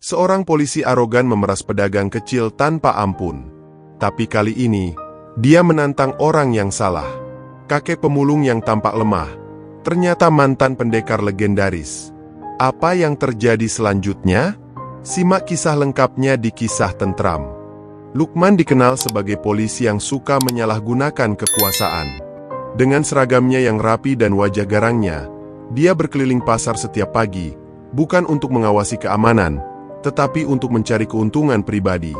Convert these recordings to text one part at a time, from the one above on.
Seorang polisi arogan memeras pedagang kecil tanpa ampun. Tapi kali ini, dia menantang orang yang salah. Kakek pemulung yang tampak lemah, ternyata mantan pendekar legendaris. Apa yang terjadi selanjutnya? Simak kisah lengkapnya di Kisah Tentram. Lukman dikenal sebagai polisi yang suka menyalahgunakan kekuasaan. Dengan seragamnya yang rapi dan wajah garangnya, dia berkeliling pasar setiap pagi, bukan untuk mengawasi keamanan, tetapi untuk mencari keuntungan pribadi.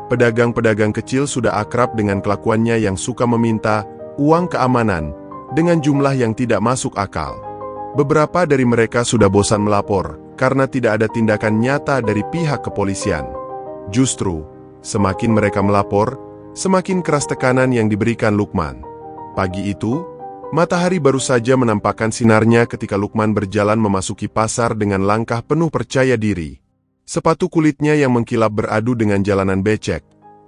Pedagang-pedagang kecil sudah akrab dengan kelakuannya yang suka meminta uang keamanan dengan jumlah yang tidak masuk akal. Beberapa dari mereka sudah bosan melapor karena tidak ada tindakan nyata dari pihak kepolisian. Justru, semakin mereka melapor, semakin keras tekanan yang diberikan Lukman. Pagi itu, matahari baru saja menampakkan sinarnya ketika Lukman berjalan memasuki pasar dengan langkah penuh percaya diri. Sepatu kulitnya yang mengkilap beradu dengan jalanan becek,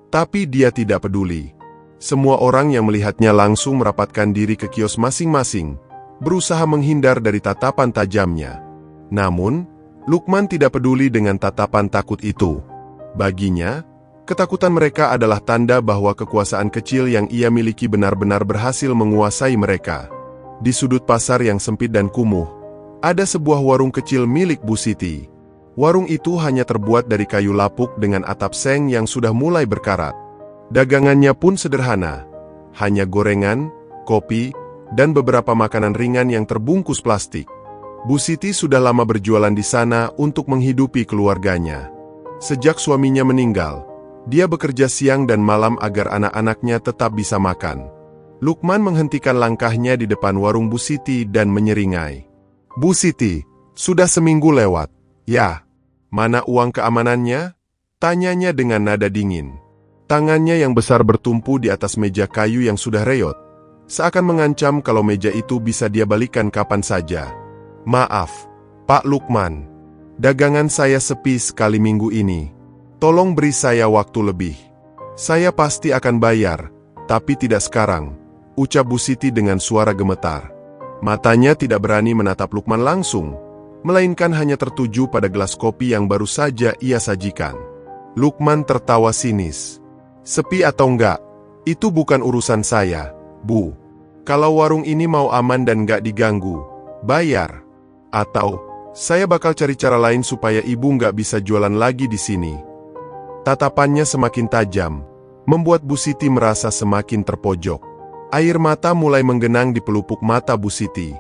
tapi dia tidak peduli. Semua orang yang melihatnya langsung merapatkan diri ke kios masing-masing, berusaha menghindar dari tatapan tajamnya. Namun, Lukman tidak peduli dengan tatapan takut itu. Baginya, ketakutan mereka adalah tanda bahwa kekuasaan kecil yang ia miliki benar-benar berhasil menguasai mereka. Di sudut pasar yang sempit dan kumuh, ada sebuah warung kecil milik Bu Siti. Warung itu hanya terbuat dari kayu lapuk dengan atap seng yang sudah mulai berkarat. Dagangannya pun sederhana, hanya gorengan, kopi, dan beberapa makanan ringan yang terbungkus plastik. Bu Siti sudah lama berjualan di sana untuk menghidupi keluarganya. Sejak suaminya meninggal, dia bekerja siang dan malam agar anak-anaknya tetap bisa makan. Lukman menghentikan langkahnya di depan warung Bu Siti dan menyeringai. "Bu Siti, sudah seminggu lewat. Ya, mana uang keamanannya?" tanyanya dengan nada dingin. Tangannya yang besar bertumpu di atas meja kayu yang sudah reot, seakan mengancam kalau meja itu bisa dia balikan kapan saja. "Maaf, Pak Lukman. Dagangan saya sepi sekali minggu ini. Tolong beri saya waktu lebih. Saya pasti akan bayar, tapi tidak sekarang," ucap Bu Siti dengan suara gemetar. Matanya tidak berani menatap Lukman langsung, melainkan hanya tertuju pada gelas kopi yang baru saja ia sajikan. Lukman tertawa sinis. "Sepi atau enggak, itu bukan urusan saya, Bu. Kalau warung ini mau aman dan enggak diganggu, bayar. Atau, saya bakal cari cara lain supaya ibu enggak bisa jualan lagi di sini." Tatapannya semakin tajam, membuat Bu Siti merasa semakin terpojok. Air mata mulai menggenang di pelupuk mata Bu Siti.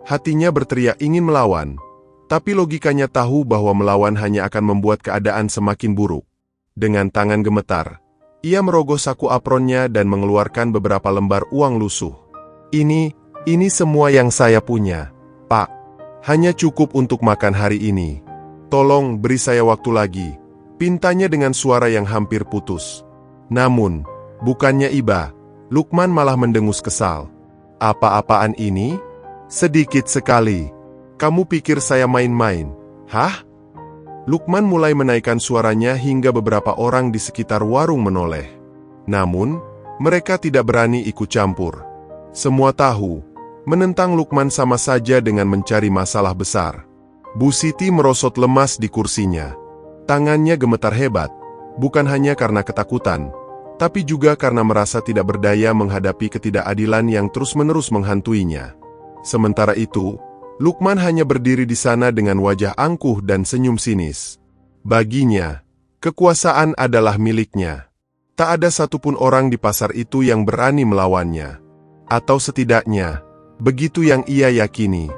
Hatinya berteriak ingin melawan, tapi logikanya tahu bahwa melawan hanya akan membuat keadaan semakin buruk. Dengan tangan gemetar, ia merogoh saku apronnya dan mengeluarkan beberapa lembar uang lusuh. Ini semua yang saya punya, Pak. Hanya cukup untuk makan hari ini. Tolong beri saya waktu lagi," pintanya dengan suara yang hampir putus. Namun, bukannya iba, Lukman malah mendengus kesal. "Apa-apaan ini? Sedikit sekali. Kamu pikir saya main-main? Hah?" Lukman mulai menaikkan suaranya hingga beberapa orang di sekitar warung menoleh. Namun, mereka tidak berani ikut campur. Semua tahu, menentang Lukman sama saja dengan mencari masalah besar. Bu Siti merosot lemas di kursinya. Tangannya gemetar hebat, bukan hanya karena ketakutan, tapi juga karena merasa tidak berdaya menghadapi ketidakadilan yang terus-menerus menghantuinya. Sementara itu, Lukman hanya berdiri di sana dengan wajah angkuh dan senyum sinis. Baginya, kekuasaan adalah miliknya. Tak ada satupun orang di pasar itu yang berani melawannya. Atau setidaknya, begitu yang ia yakini.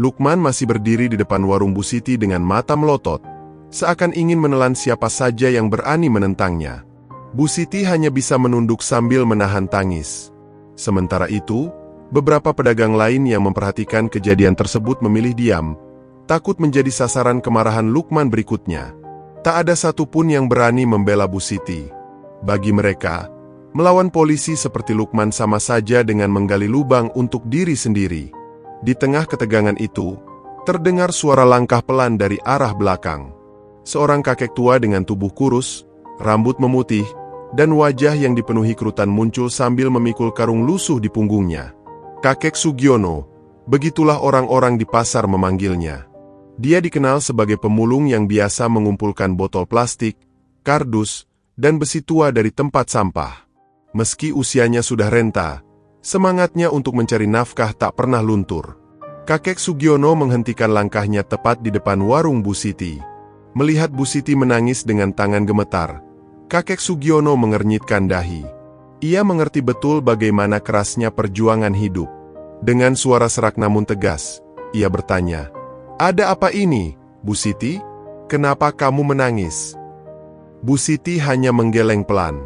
Lukman masih berdiri di depan warung Bu Siti dengan mata melotot, seakan ingin menelan siapa saja yang berani menentangnya. Bu Siti hanya bisa menunduk sambil menahan tangis. Sementara itu, beberapa pedagang lain yang memperhatikan kejadian tersebut memilih diam, takut menjadi sasaran kemarahan Lukman berikutnya. Tak ada satupun yang berani membela Bu Siti. Bagi mereka, melawan polisi seperti Lukman sama saja dengan menggali lubang untuk diri sendiri. Di tengah ketegangan itu, terdengar suara langkah pelan dari arah belakang. Seorang kakek tua dengan tubuh kurus, rambut memutih, dan wajah yang dipenuhi kerutan muncul sambil memikul karung lusuh di punggungnya. "Kakek Sugiono," begitulah orang-orang di pasar memanggilnya. Dia dikenal sebagai pemulung yang biasa mengumpulkan botol plastik, kardus, dan besi tua dari tempat sampah. Meski usianya sudah renta, semangatnya untuk mencari nafkah tak pernah luntur. Kakek Sugiono menghentikan langkahnya tepat di depan warung Bu Siti. Melihat Bu Siti menangis dengan tangan gemetar, kakek Sugiono mengernyitkan dahi. Ia mengerti betul bagaimana kerasnya perjuangan hidup. Dengan suara serak namun tegas, ia bertanya, "Ada apa ini, Bu Siti? Kenapa kamu menangis?" Bu Siti hanya menggeleng pelan.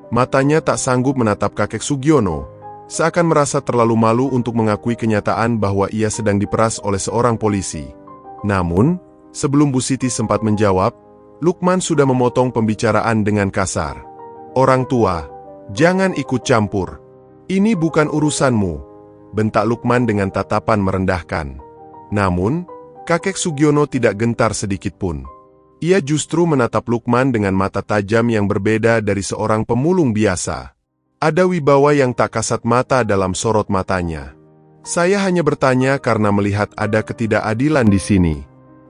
Matanya tak sanggup menatap kakek Sugiono, seakan merasa terlalu malu untuk mengakui kenyataan bahwa ia sedang diperas oleh seorang polisi. Namun, sebelum Bu Siti sempat menjawab, Lukman sudah memotong pembicaraan dengan kasar. "Orang tua, jangan ikut campur. Ini bukan urusanmu," bentak Lukman dengan tatapan merendahkan. Namun, kakek Sugiono tidak gentar sedikitpun. Ia justru menatap Lukman dengan mata tajam yang berbeda dari seorang pemulung biasa. Ada wibawa yang tak kasat mata dalam sorot matanya. "Saya hanya bertanya karena melihat ada ketidakadilan di sini.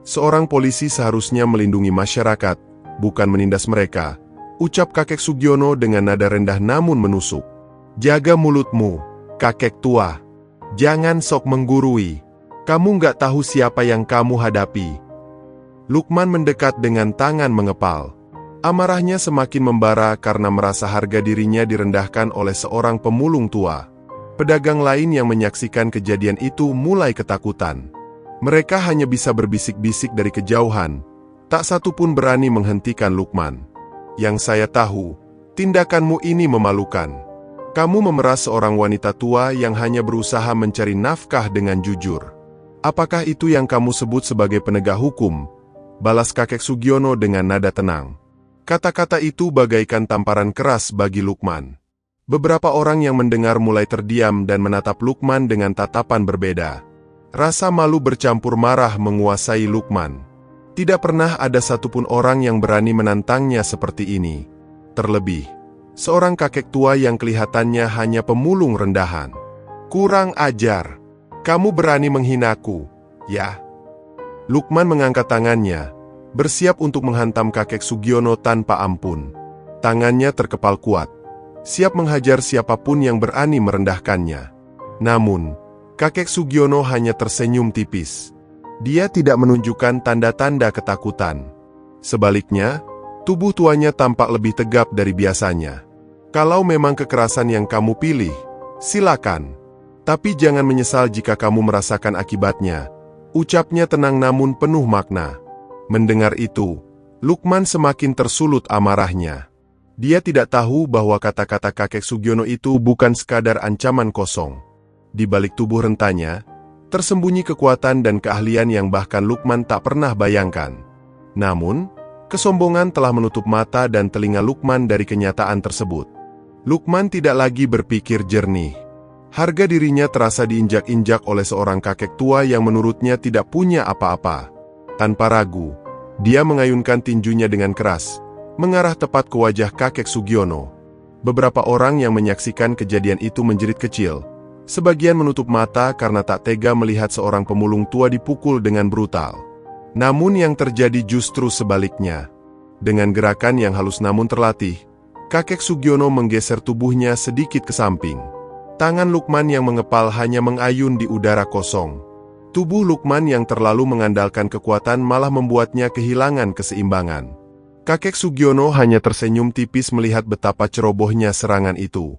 Seorang polisi seharusnya melindungi masyarakat, bukan menindas mereka," ucap kakek Sugiono dengan nada rendah namun menusuk. "Jaga mulutmu, kakek tua. Jangan sok menggurui. Kamu nggak tahu siapa yang kamu hadapi." Lukman mendekat dengan tangan mengepal. Amarahnya semakin membara karena merasa harga dirinya direndahkan oleh seorang pemulung tua. Pedagang lain yang menyaksikan kejadian itu mulai ketakutan. Mereka hanya bisa berbisik-bisik dari kejauhan. Tak satu pun berani menghentikan Lukman. "Yang saya tahu, tindakanmu ini memalukan. Kamu memeras seorang wanita tua yang hanya berusaha mencari nafkah dengan jujur. Apakah itu yang kamu sebut sebagai penegak hukum?" balas kakek Sugiono dengan nada tenang. Kata-kata itu bagaikan tamparan keras bagi Lukman. Beberapa orang yang mendengar mulai terdiam dan menatap Lukman dengan tatapan berbeda. Rasa malu bercampur marah menguasai Lukman. Tidak pernah ada satupun orang yang berani menantangnya seperti ini. Terlebih, seorang kakek tua yang kelihatannya hanya pemulung rendahan. "Kurang ajar. Kamu berani menghinaku, ya?" Lukman mengangkat tangannya, bersiap untuk menghantam kakek Sugiono tanpa ampun. Tangannya terkepal kuat, siap menghajar siapapun yang berani merendahkannya. Namun, kakek Sugiono hanya tersenyum tipis. Dia tidak menunjukkan tanda-tanda ketakutan. Sebaliknya, tubuh tuanya tampak lebih tegap dari biasanya. "Kalau memang kekerasan yang kamu pilih, silakan. Tapi jangan menyesal jika kamu merasakan akibatnya," ucapnya tenang namun penuh makna. Mendengar itu, Lukman semakin tersulut amarahnya. Dia tidak tahu bahwa kata-kata kakek Sugiono itu bukan sekadar ancaman kosong. Di balik tubuh rentanya, tersembunyi kekuatan dan keahlian yang bahkan Lukman tak pernah bayangkan. Namun, kesombongan telah menutup mata dan telinga Lukman dari kenyataan tersebut. Lukman tidak lagi berpikir jernih. Harga dirinya terasa diinjak-injak oleh seorang kakek tua yang menurutnya tidak punya apa-apa. Tanpa ragu, dia mengayunkan tinjunya dengan keras, mengarah tepat ke wajah kakek Sugiono. Beberapa orang yang menyaksikan kejadian itu menjerit kecil. Sebagian menutup mata karena tak tega melihat seorang pemulung tua dipukul dengan brutal. Namun yang terjadi justru sebaliknya. Dengan gerakan yang halus namun terlatih, kakek Sugiono menggeser tubuhnya sedikit ke samping. Tangan Lukman yang mengepal hanya mengayun di udara kosong. Tubuh Lukman yang terlalu mengandalkan kekuatan malah membuatnya kehilangan keseimbangan. Kakek Sugiono hanya tersenyum tipis melihat betapa cerobohnya serangan itu.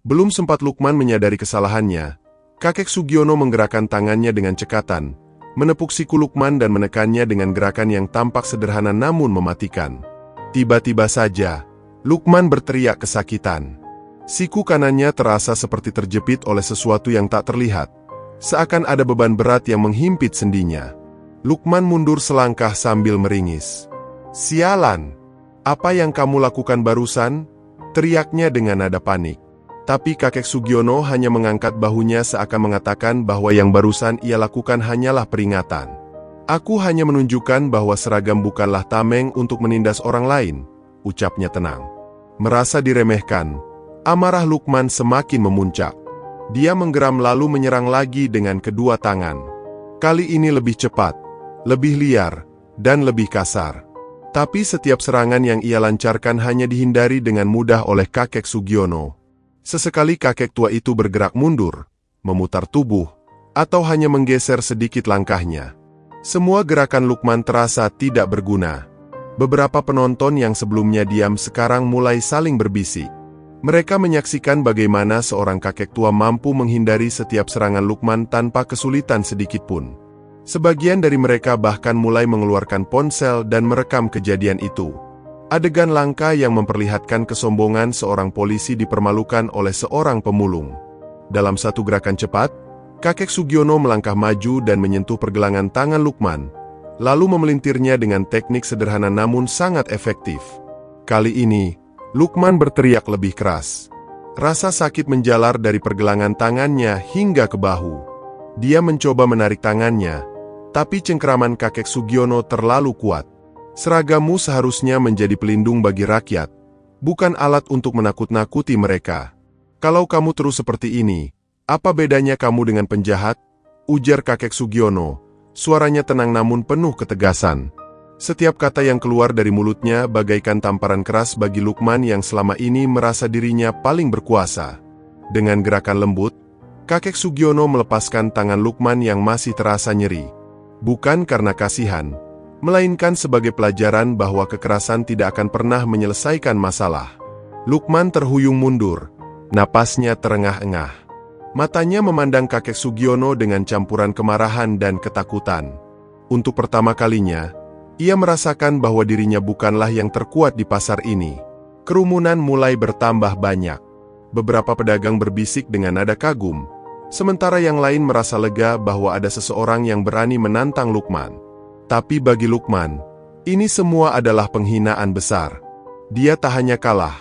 Belum sempat Lukman menyadari kesalahannya, kakek Sugiono menggerakkan tangannya dengan cekatan, menepuk siku Lukman dan menekannya dengan gerakan yang tampak sederhana namun mematikan. Tiba-tiba saja, Lukman berteriak kesakitan. Siku kanannya terasa seperti terjepit oleh sesuatu yang tak terlihat. Seakan ada beban berat yang menghimpit sendinya. Lukman mundur selangkah sambil meringis. "Sialan! Apa yang kamu lakukan barusan?" teriaknya dengan nada panik. Tapi kakek Sugiono hanya mengangkat bahunya seakan mengatakan bahwa yang barusan ia lakukan hanyalah peringatan. "Aku hanya menunjukkan bahwa seragam bukanlah tameng untuk menindas orang lain," ucapnya tenang. Merasa diremehkan, amarah Lukman semakin memuncak. Dia menggeram lalu menyerang lagi dengan kedua tangan. Kali ini lebih cepat. lebih liar, dan lebih kasar. Tapi setiap serangan yang ia lancarkan hanya dihindari dengan mudah oleh kakek Sugiono. Sesekali kakek tua itu bergerak mundur, memutar tubuh, atau hanya menggeser sedikit langkahnya. Semua gerakan Lukman terasa tidak berguna. Beberapa penonton yang sebelumnya diam sekarang mulai saling berbisik. Mereka menyaksikan bagaimana seorang kakek tua mampu menghindari setiap serangan Lukman tanpa kesulitan sedikitpun. Sebagian dari mereka bahkan mulai mengeluarkan ponsel dan merekam kejadian itu. Adegan langka yang memperlihatkan kesombongan seorang polisi dipermalukan oleh seorang pemulung. Dalam satu gerakan cepat, kakek Sugiono melangkah maju dan menyentuh pergelangan tangan Lukman, lalu memelintirnya dengan teknik sederhana namun sangat efektif. Kali ini, Lukman berteriak lebih keras. Rasa sakit menjalar dari pergelangan tangannya hingga ke bahu. Dia mencoba menarik tangannya, tapi cengkeraman kakek Sugiono terlalu kuat. Seragamu seharusnya menjadi pelindung bagi rakyat, bukan alat untuk menakut-nakuti mereka. Kalau kamu terus seperti ini, apa bedanya kamu dengan penjahat? Ujar kakek Sugiono. Suaranya tenang namun penuh ketegasan. Setiap kata yang keluar dari mulutnya bagaikan tamparan keras bagi Lukman yang selama ini merasa dirinya paling berkuasa. Dengan gerakan lembut, kakek Sugiono melepaskan tangan Lukman yang masih terasa nyeri. Bukan karena kasihan, melainkan sebagai pelajaran bahwa kekerasan tidak akan pernah menyelesaikan masalah. Lukman terhuyung mundur, napasnya terengah-engah. Matanya memandang kakek Sugiono dengan campuran kemarahan dan ketakutan. Untuk pertama kalinya, ia merasakan bahwa dirinya bukanlah yang terkuat di pasar ini. Kerumunan mulai bertambah banyak. Beberapa pedagang berbisik dengan nada kagum, sementara yang lain merasa lega bahwa ada seseorang yang berani menantang Lukman. Tapi bagi Lukman, ini semua adalah penghinaan besar. Dia tak hanya kalah,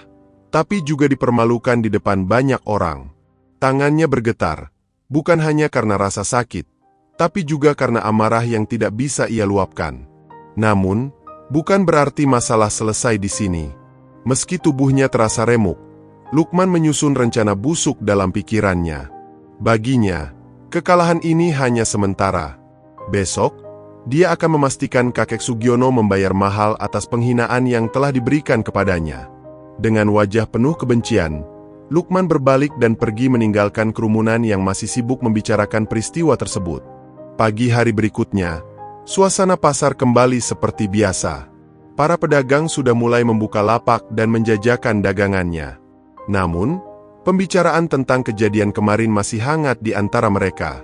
tapi juga dipermalukan di depan banyak orang. Tangannya bergetar, bukan hanya karena rasa sakit, tapi juga karena amarah yang tidak bisa ia luapkan. Namun, bukan berarti masalah selesai di sini. Meski tubuhnya terasa remuk, Lukman menyusun rencana busuk dalam pikirannya. Baginya, kekalahan ini hanya sementara. Besok, dia akan memastikan kakek Sugiono membayar mahal atas penghinaan yang telah diberikan kepadanya. Dengan wajah penuh kebencian, Lukman berbalik dan pergi meninggalkan kerumunan yang masih sibuk membicarakan peristiwa tersebut. Pagi hari berikutnya, suasana pasar kembali seperti biasa. Para pedagang sudah mulai membuka lapak dan menjajakan dagangannya. Namun, pembicaraan tentang kejadian kemarin masih hangat di antara mereka.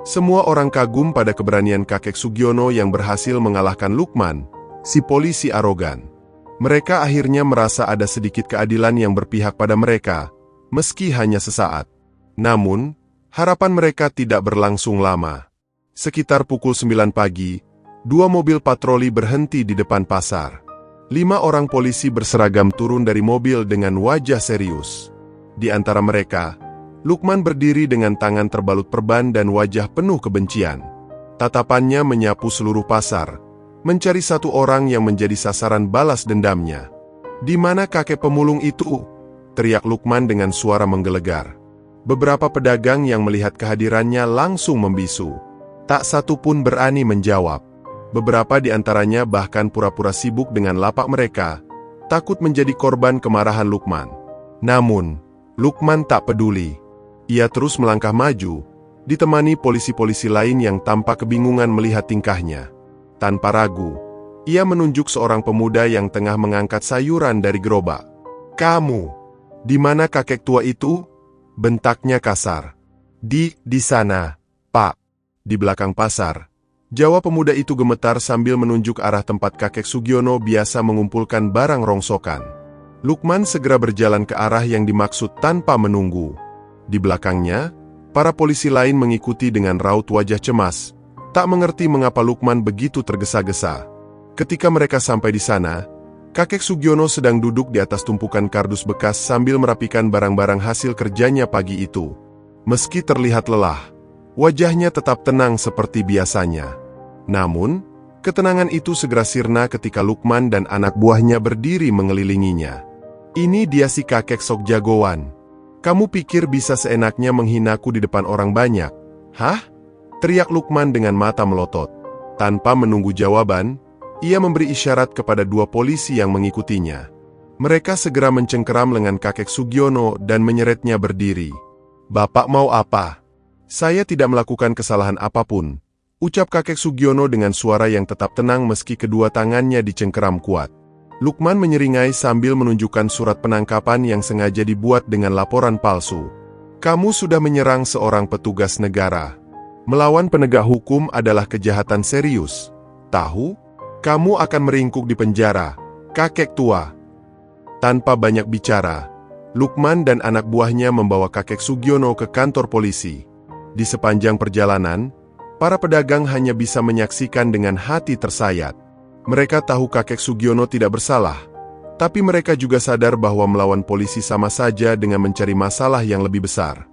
Semua orang kagum pada keberanian kakek Sugiono yang berhasil mengalahkan Lukman, si polisi arogan. Mereka akhirnya merasa ada sedikit keadilan yang berpihak pada mereka, meski hanya sesaat. Namun, harapan mereka tidak berlangsung lama. Sekitar pukul 9 pagi, 2 mobil patroli berhenti di depan pasar. 5 orang polisi berseragam turun dari mobil dengan wajah serius. Di antara mereka, Lukman berdiri dengan tangan terbalut perban dan wajah penuh kebencian. Tatapannya menyapu seluruh pasar, mencari satu orang yang menjadi sasaran balas dendamnya. "Di mana kakek pemulung itu?" teriak Lukman dengan suara menggelegar. Beberapa pedagang yang melihat kehadirannya langsung membisu. Tak satu pun berani menjawab. Beberapa di antaranya bahkan pura-pura sibuk dengan lapak mereka, takut menjadi korban kemarahan Lukman. Namun, Lukman tak peduli. Ia terus melangkah maju, ditemani polisi-polisi lain yang tampak kebingungan melihat tingkahnya. Tanpa ragu, ia menunjuk seorang pemuda yang tengah mengangkat sayuran dari gerobak. "Kamu! Di mana kakek tua itu?" bentaknya kasar. Di sana, Pak." Di belakang pasar, jawab pemuda itu gemetar sambil menunjuk arah tempat kakek Sugiono biasa mengumpulkan barang rongsokan. Lukman segera berjalan ke arah yang dimaksud tanpa menunggu. Di belakangnya, para polisi lain mengikuti dengan raut wajah cemas, tak mengerti mengapa Lukman begitu tergesa-gesa. Ketika mereka sampai di sana, kakek Sugiono sedang duduk di atas tumpukan kardus bekas sambil merapikan barang-barang hasil kerjanya pagi itu. Meski terlihat lelah, wajahnya tetap tenang seperti biasanya. Namun, ketenangan itu segera sirna ketika Lukman dan anak buahnya berdiri mengelilinginya. "Ini dia si kakek sok jagoan. Kamu pikir bisa seenaknya menghinaku di depan orang banyak? Hah?" teriak Lukman dengan mata melotot. Tanpa menunggu jawaban, ia memberi isyarat kepada 2 polisi yang mengikutinya. Mereka segera mencengkeram lengan kakek Sugiono dan menyeretnya berdiri. "Bapak mau apa?" "Saya tidak melakukan kesalahan apapun," ucap kakek Sugiono dengan suara yang tetap tenang meski kedua tangannya dicengkeram kuat. Lukman menyeringai sambil menunjukkan surat penangkapan yang sengaja dibuat dengan laporan palsu. "Kamu sudah menyerang seorang petugas negara. Melawan penegak hukum adalah kejahatan serius. Tahu? Kamu akan meringkuk di penjara, kakek tua." Tanpa banyak bicara, Lukman dan anak buahnya membawa kakek Sugiono ke kantor polisi. Di sepanjang perjalanan, para pedagang hanya bisa menyaksikan dengan hati tersayat. Mereka tahu kakek Sugiono tidak bersalah, tapi mereka juga sadar bahwa melawan polisi sama saja dengan mencari masalah yang lebih besar.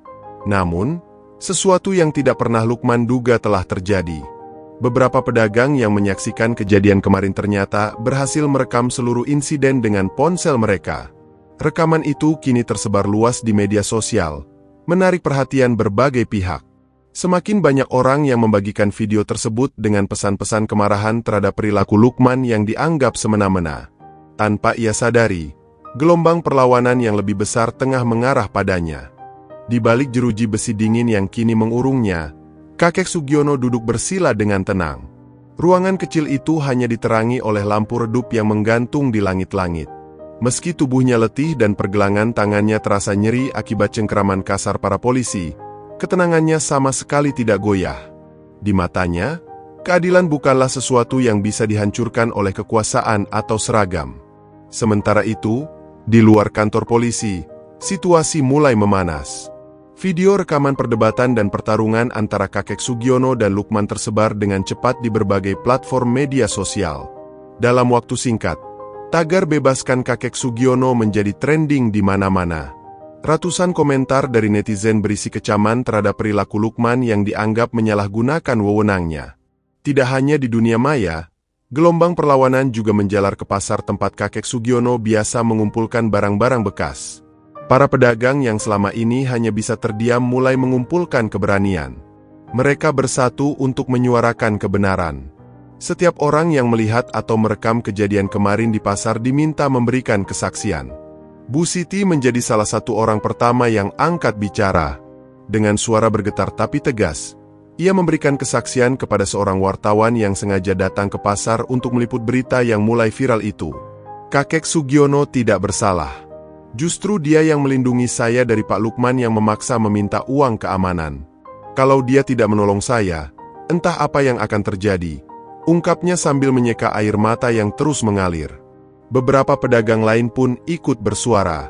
Namun, sesuatu yang tidak pernah Lukman duga telah terjadi. Beberapa pedagang yang menyaksikan kejadian kemarin ternyata berhasil merekam seluruh insiden dengan ponsel mereka. Rekaman itu kini tersebar luas di media sosial, menarik perhatian berbagai pihak. Semakin banyak orang yang membagikan video tersebut dengan pesan-pesan kemarahan terhadap perilaku Lukman yang dianggap semena-mena. Tanpa ia sadari, gelombang perlawanan yang lebih besar tengah mengarah padanya. Di balik jeruji besi dingin yang kini mengurungnya, kakek Sugiono duduk bersila dengan tenang. Ruangan kecil itu hanya diterangi oleh lampu redup yang menggantung di langit-langit. Meski tubuhnya letih dan pergelangan tangannya terasa nyeri akibat cengkeraman kasar para polisi, ketenangannya sama sekali tidak goyah. Di matanya, keadilan bukanlah sesuatu yang bisa dihancurkan oleh kekuasaan atau seragam. Sementara itu, di luar kantor polisi, situasi mulai memanas. Video rekaman perdebatan dan pertarungan antara kakek Sugiono dan Lukman tersebar dengan cepat di berbagai platform media sosial. Dalam waktu singkat, tagar "bebaskan kakek Sugiono" menjadi trending di mana-mana. Ratusan komentar dari netizen berisi kecaman terhadap perilaku Lukman yang dianggap menyalahgunakan wewenangnya. Tidak hanya di dunia maya, gelombang perlawanan juga menjalar ke pasar tempat kakek Sugiono biasa mengumpulkan barang-barang bekas. Para pedagang yang selama ini hanya bisa terdiam mulai mengumpulkan keberanian. Mereka bersatu untuk menyuarakan kebenaran. Setiap orang yang melihat atau merekam kejadian kemarin di pasar diminta memberikan kesaksian. Bu Siti menjadi salah satu orang pertama yang angkat bicara. Dengan suara bergetar tapi tegas, ia memberikan kesaksian kepada seorang wartawan yang sengaja datang ke pasar untuk meliput berita yang mulai viral itu. "Kakek Sugiono tidak bersalah. Justru dia yang melindungi saya dari Pak Lukman yang memaksa meminta uang keamanan. Kalau dia tidak menolong saya, entah apa yang akan terjadi," ungkapnya sambil menyeka air mata yang terus mengalir. Beberapa pedagang lain pun ikut bersuara.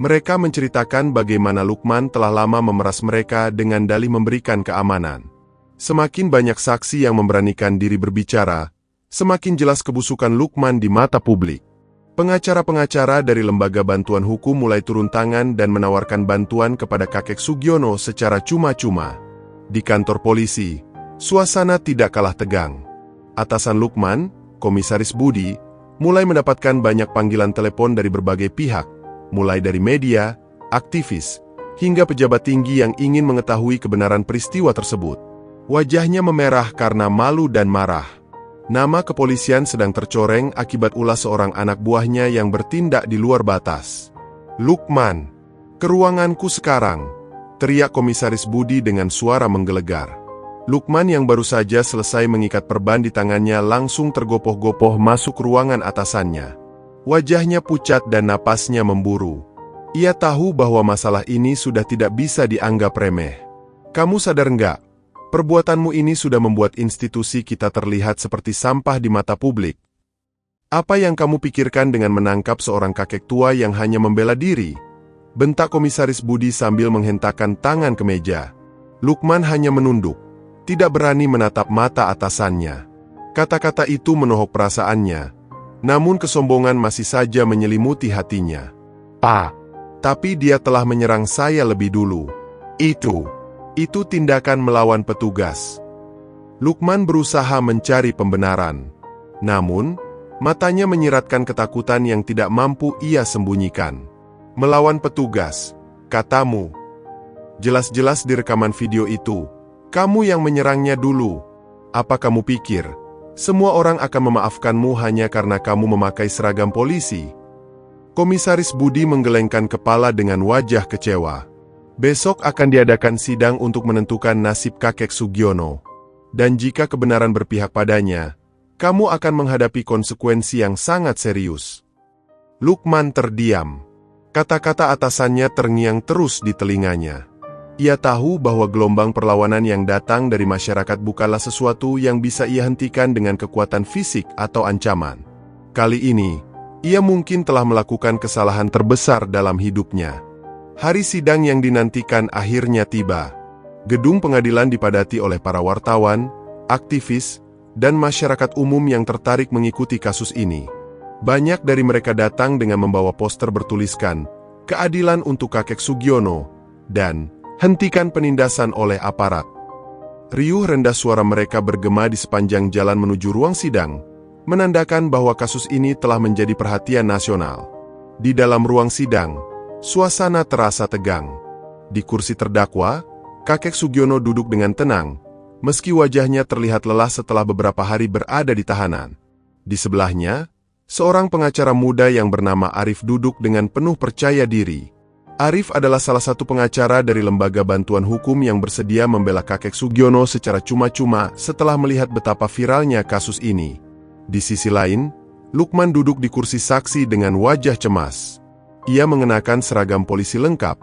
Mereka menceritakan bagaimana Lukman telah lama memeras mereka dengan dalih memberikan keamanan. Semakin banyak saksi yang memberanikan diri berbicara, semakin jelas kebusukan Lukman di mata publik. Pengacara-pengacara dari lembaga bantuan hukum mulai turun tangan dan menawarkan bantuan kepada kakek Sugiono secara cuma-cuma. Di kantor polisi, suasana tidak kalah tegang. Atasan Lukman, Komisaris Budi, mulai mendapatkan banyak panggilan telepon dari berbagai pihak, mulai dari media, aktivis, hingga pejabat tinggi yang ingin mengetahui kebenaran peristiwa tersebut. Wajahnya memerah karena malu dan marah. Nama kepolisian sedang tercoreng akibat ulah seorang anak buahnya yang bertindak di luar batas. "Lukman, ke ruanganku sekarang," teriak Komisaris Budi dengan suara menggelegar. Lukman yang baru saja selesai mengikat perban di tangannya langsung tergopoh-gopoh masuk ruangan atasannya. Wajahnya pucat dan napasnya memburu. Ia tahu bahwa masalah ini sudah tidak bisa dianggap remeh. "Kamu sadar enggak? Perbuatanmu ini sudah membuat institusi kita terlihat seperti sampah di mata publik. Apa yang kamu pikirkan dengan menangkap seorang kakek tua yang hanya membela diri?" bentak Komisaris Budi sambil menghentakkan tangan ke meja. Lukman hanya menunduk, tidak berani menatap mata atasannya. Kata-kata itu menohok perasaannya, namun kesombongan masih saja menyelimuti hatinya. "Pak, tapi dia telah menyerang saya lebih dulu. Itu tindakan melawan petugas." Lukman berusaha mencari pembenaran. Namun, matanya menyiratkan ketakutan yang tidak mampu ia sembunyikan. "Melawan petugas, katamu. Jelas-jelas di rekaman video itu, kamu yang menyerangnya dulu. Apa kamu pikir, Semua orang akan memaafkanmu hanya karena kamu memakai seragam polisi. Komisaris Budi menggelengkan kepala dengan wajah kecewa. Besok akan diadakan sidang untuk menentukan nasib kakek Sugiono. Dan jika kebenaran berpihak padanya, kamu akan menghadapi konsekuensi yang sangat serius. Lukman terdiam. Kata-kata atasannya terngiang terus di telinganya. Ia tahu bahwa gelombang perlawanan yang datang dari masyarakat bukanlah sesuatu yang bisa ia hentikan dengan kekuatan fisik atau ancaman. Kali ini, ia mungkin telah melakukan kesalahan terbesar dalam hidupnya. Hari sidang yang dinantikan akhirnya tiba. Gedung pengadilan dipadati oleh para wartawan, aktivis, dan masyarakat umum yang tertarik mengikuti kasus ini. Banyak dari mereka datang dengan membawa poster bertuliskan, "Keadilan untuk kakek Sugiono," dan "Hentikan penindasan oleh aparat." Riuh rendah suara mereka bergema di sepanjang jalan menuju ruang sidang, menandakan bahwa kasus ini telah menjadi perhatian nasional. Di dalam ruang sidang, suasana terasa tegang. Di kursi terdakwa, kakek Sugiono duduk dengan tenang, meski wajahnya terlihat lelah setelah beberapa hari berada di tahanan. Di sebelahnya, seorang pengacara muda yang bernama Arif duduk dengan penuh percaya diri. Arif adalah salah satu pengacara dari lembaga bantuan hukum yang bersedia membela kakek Sugiono secara cuma-cuma setelah melihat betapa viralnya kasus ini. Di sisi lain, Lukman duduk di kursi saksi dengan wajah cemas. Ia mengenakan seragam polisi lengkap,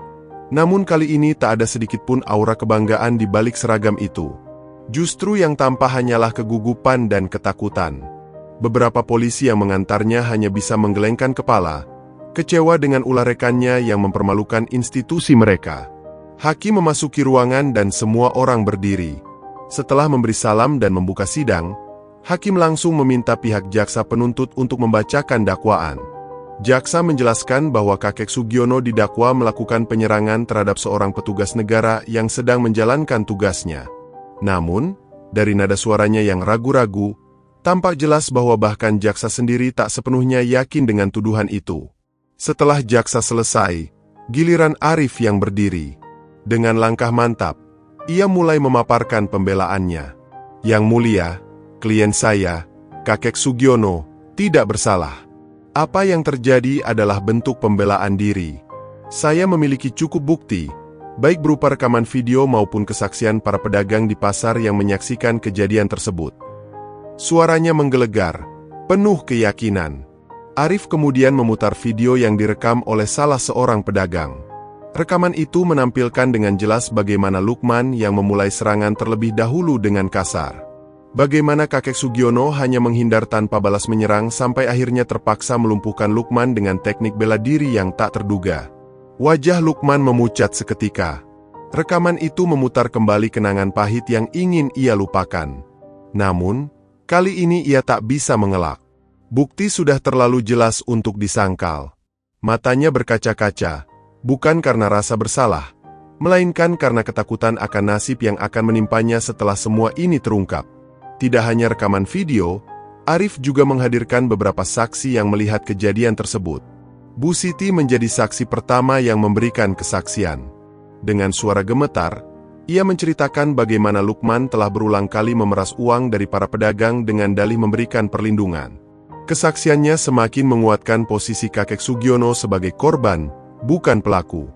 namun kali ini tak ada sedikit pun aura kebanggaan di balik seragam itu. Justru yang tampak hanyalah kegugupan dan ketakutan. Beberapa polisi yang mengantarnya hanya bisa menggelengkan kepala, kecewa dengan ulah rekannya yang mempermalukan institusi mereka. Hakim memasuki ruangan dan semua orang berdiri. Setelah memberi salam dan membuka sidang, hakim langsung meminta pihak jaksa penuntut untuk membacakan dakwaan. Jaksa menjelaskan bahwa kakek Sugiono didakwa melakukan penyerangan terhadap seorang petugas negara yang sedang menjalankan tugasnya. Namun, dari nada suaranya yang ragu-ragu, tampak jelas bahwa bahkan jaksa sendiri tak sepenuhnya yakin dengan tuduhan itu. Setelah jaksa selesai, giliran Arif yang berdiri. Dengan langkah mantap, ia mulai memaparkan pembelaannya. "Yang mulia, klien saya, kakek Sugiono, tidak bersalah. Apa yang terjadi adalah bentuk pembelaan diri. Saya memiliki cukup bukti, baik berupa rekaman video maupun kesaksian para pedagang di pasar yang menyaksikan kejadian tersebut." Suaranya menggelegar, penuh keyakinan. Arif kemudian memutar video yang direkam oleh salah seorang pedagang. Rekaman itu menampilkan dengan jelas bagaimana Lukman yang memulai serangan terlebih dahulu dengan kasar. Bagaimana kakek Sugiono hanya menghindar tanpa balas menyerang sampai akhirnya terpaksa melumpuhkan Lukman dengan teknik bela diri yang tak terduga. Wajah Lukman memucat seketika. Rekaman itu memutar kembali kenangan pahit yang ingin ia lupakan. Namun, kali ini ia tak bisa mengelak. Bukti sudah terlalu jelas untuk disangkal. Matanya berkaca-kaca, bukan karena rasa bersalah, melainkan karena ketakutan akan nasib yang akan menimpanya setelah semua ini terungkap. Tidak hanya rekaman video, Arif juga menghadirkan beberapa saksi yang melihat kejadian tersebut. Bu Siti menjadi saksi pertama yang memberikan kesaksian. Dengan suara gemetar, ia menceritakan bagaimana Lukman telah berulang kali memeras uang dari para pedagang dengan dalih memberikan perlindungan. Kesaksiannya semakin menguatkan posisi kakek Sugiono sebagai korban, bukan pelaku.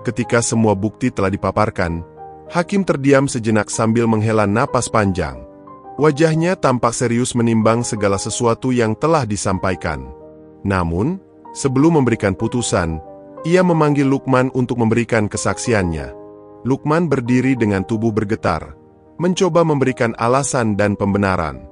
Ketika semua bukti telah dipaparkan, hakim terdiam sejenak sambil menghela napas panjang. Wajahnya tampak serius menimbang segala sesuatu yang telah disampaikan. Namun, sebelum memberikan putusan, ia memanggil Lukman untuk memberikan kesaksiannya. Lukman berdiri dengan tubuh bergetar, mencoba memberikan alasan dan pembenaran.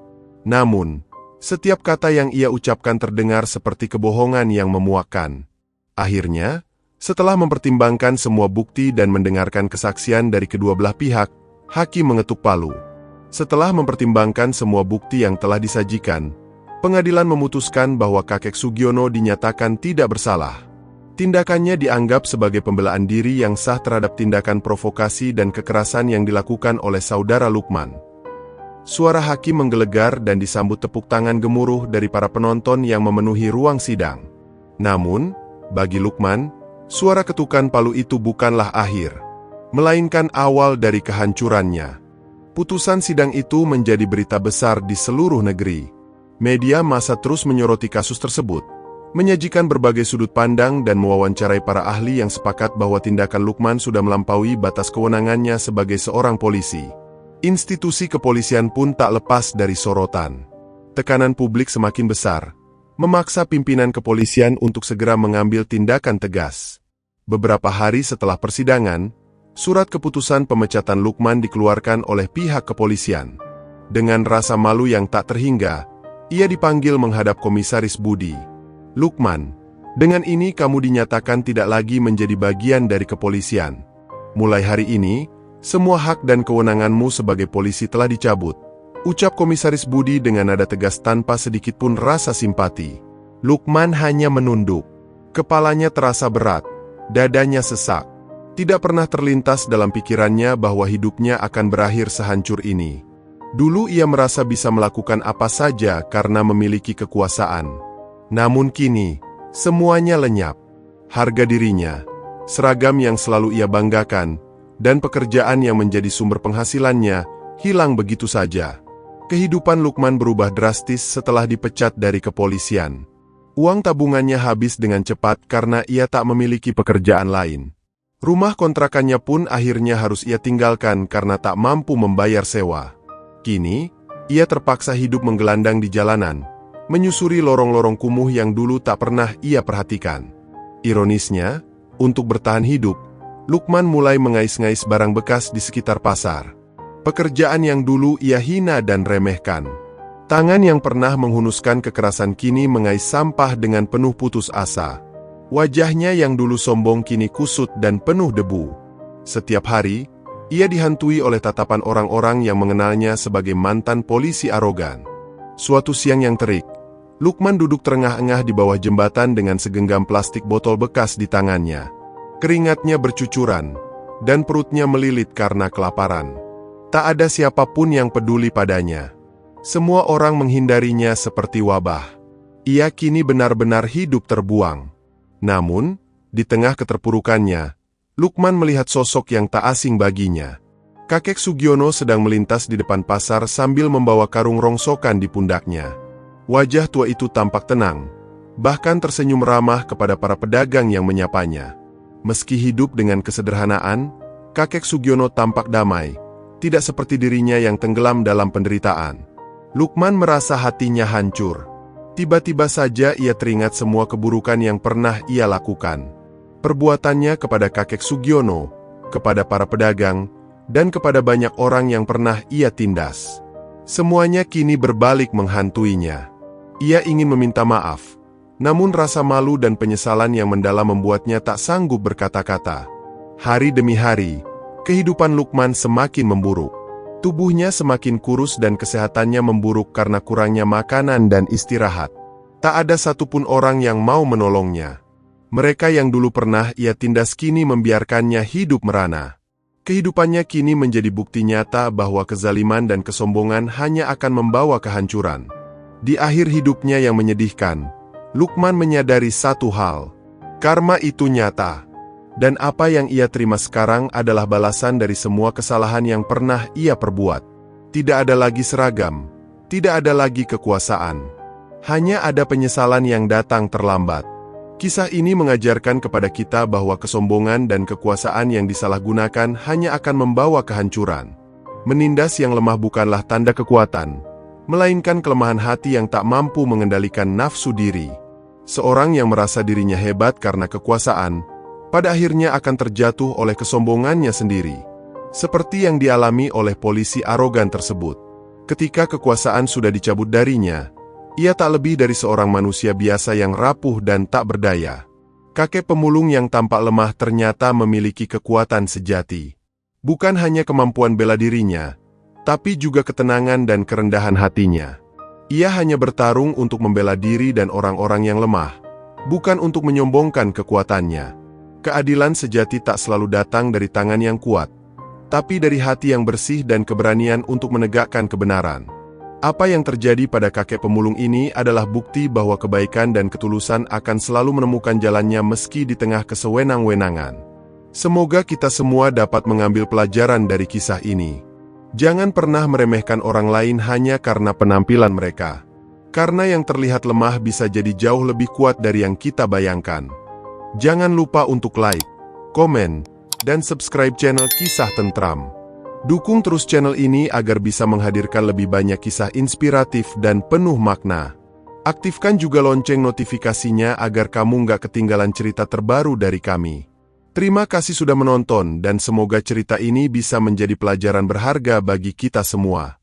Namun, setiap kata yang ia ucapkan terdengar seperti kebohongan yang memuakkan. Akhirnya, setelah mempertimbangkan semua bukti dan mendengarkan kesaksian dari kedua belah pihak, hakim mengetuk palu. Setelah mempertimbangkan semua bukti yang telah disajikan, pengadilan memutuskan bahwa kakek Sugiono dinyatakan tidak bersalah. Tindakannya dianggap sebagai pembelaan diri yang sah terhadap tindakan provokasi dan kekerasan yang dilakukan oleh saudara Lukman. Suara hakim menggelegar dan disambut tepuk tangan gemuruh dari para penonton yang memenuhi ruang sidang. Namun, bagi Lukman, suara ketukan palu itu bukanlah akhir, melainkan awal dari kehancurannya. Putusan sidang itu menjadi berita besar di seluruh negeri. Media massa terus menyoroti kasus tersebut, menyajikan berbagai sudut pandang dan mewawancarai para ahli yang sepakat bahwa tindakan Lukman sudah melampaui batas kewenangannya sebagai seorang polisi. Institusi kepolisian pun tak lepas dari sorotan. Tekanan publik semakin besar, memaksa pimpinan kepolisian untuk segera mengambil tindakan tegas. Beberapa hari setelah persidangan, surat keputusan pemecatan Lukman dikeluarkan oleh pihak kepolisian. Dengan rasa malu yang tak terhingga, ia dipanggil menghadap Komisaris Budi. "Lukman, dengan ini kamu dinyatakan tidak lagi menjadi bagian dari kepolisian. Mulai hari ini, semua hak dan kewenanganmu sebagai polisi telah dicabut," ucap Komisaris Budi dengan nada tegas tanpa sedikit pun rasa simpati. Lukman hanya menunduk. Kepalanya terasa berat, dadanya sesak. Tidak pernah terlintas dalam pikirannya bahwa hidupnya akan berakhir sehancur ini. Dulu ia merasa bisa melakukan apa saja karena memiliki kekuasaan. Namun kini, semuanya lenyap. Harga dirinya, seragam yang selalu ia banggakan, dan pekerjaan yang menjadi sumber penghasilannya, hilang begitu saja. Kehidupan Lukman berubah drastis setelah dipecat dari kepolisian. Uang tabungannya habis dengan cepat karena ia tak memiliki pekerjaan lain. Rumah kontrakannya pun akhirnya harus ia tinggalkan karena tak mampu membayar sewa. Kini, ia terpaksa hidup menggelandang di jalanan, menyusuri lorong-lorong kumuh yang dulu tak pernah ia perhatikan. Ironisnya, untuk bertahan hidup, Lukman mulai mengais-ngais barang bekas di sekitar pasar. Pekerjaan yang dulu ia hina dan remehkan. Tangan yang pernah menghunuskan kekerasan kini mengais sampah dengan penuh putus asa. Wajahnya yang dulu sombong kini kusut dan penuh debu. Setiap hari, ia dihantui oleh tatapan orang-orang yang mengenalnya sebagai mantan polisi arogan. Suatu siang yang terik, Lukman duduk terengah-engah di bawah jembatan dengan segenggam plastik botol bekas di tangannya. Keringatnya bercucuran, dan perutnya melilit karena kelaparan. Tak ada siapapun yang peduli padanya. Semua orang menghindarinya seperti wabah. Ia kini benar-benar hidup terbuang. Namun, di tengah keterpurukannya, Lukman melihat sosok yang tak asing baginya. Kakek Sugiono sedang melintas di depan pasar sambil membawa karung rongsokan di pundaknya. Wajah tua itu tampak tenang, bahkan tersenyum ramah kepada para pedagang yang menyapanya. Meski hidup dengan kesederhanaan, kakek Sugiono tampak damai, tidak seperti dirinya yang tenggelam dalam penderitaan. Lukman merasa hatinya hancur. Tiba-tiba saja ia teringat semua keburukan yang pernah ia lakukan. Perbuatannya kepada kakek Sugiono, kepada para pedagang, dan kepada banyak orang yang pernah ia tindas. Semuanya kini berbalik menghantuinya. Ia ingin meminta maaf, namun rasa malu dan penyesalan yang mendalam membuatnya tak sanggup berkata-kata. Hari demi hari, kehidupan Lukman semakin memburuk. Tubuhnya semakin kurus dan kesehatannya memburuk karena kurangnya makanan dan istirahat. Tak ada satupun orang yang mau menolongnya. Mereka yang dulu pernah ia tindas kini membiarkannya hidup merana. Kehidupannya kini menjadi bukti nyata bahwa kezaliman dan kesombongan hanya akan membawa kehancuran. Di akhir hidupnya yang menyedihkan, Lukman menyadari satu hal. Karma itu nyata. Dan apa yang ia terima sekarang adalah balasan dari semua kesalahan yang pernah ia perbuat. Tidak ada lagi seragam, tidak ada lagi kekuasaan. Hanya ada penyesalan yang datang terlambat. Kisah ini mengajarkan kepada kita bahwa kesombongan dan kekuasaan yang disalahgunakan hanya akan membawa kehancuran. Menindas yang lemah bukanlah tanda kekuatan, melainkan kelemahan hati yang tak mampu mengendalikan nafsu diri. Seorang yang merasa dirinya hebat karena kekuasaan, pada akhirnya akan terjatuh oleh kesombongannya sendiri. Seperti yang dialami oleh polisi arogan tersebut. Ketika kekuasaan sudah dicabut darinya, ia tak lebih dari seorang manusia biasa yang rapuh dan tak berdaya. Kakek pemulung yang tampak lemah ternyata memiliki kekuatan sejati. Bukan hanya kemampuan bela dirinya, tapi juga ketenangan dan kerendahan hatinya. Ia hanya bertarung untuk membela diri dan orang-orang yang lemah, bukan untuk menyombongkan kekuatannya. Keadilan sejati tak selalu datang dari tangan yang kuat, tapi dari hati yang bersih dan keberanian untuk menegakkan kebenaran. Apa yang terjadi pada kakek pemulung ini adalah bukti bahwa kebaikan dan ketulusan akan selalu menemukan jalannya meski di tengah kesewenang-wenangan. Semoga kita semua dapat mengambil pelajaran dari kisah ini. Jangan pernah meremehkan orang lain hanya karena penampilan mereka. Karena yang terlihat lemah bisa jadi jauh lebih kuat dari yang kita bayangkan. Jangan lupa untuk like, komen, dan subscribe channel Kisah Tentram. Dukung terus channel ini agar bisa menghadirkan lebih banyak kisah inspiratif dan penuh makna. Aktifkan juga lonceng notifikasinya agar kamu nggak ketinggalan cerita terbaru dari kami. Terima kasih sudah menonton dan semoga cerita ini bisa menjadi pelajaran berharga bagi kita semua.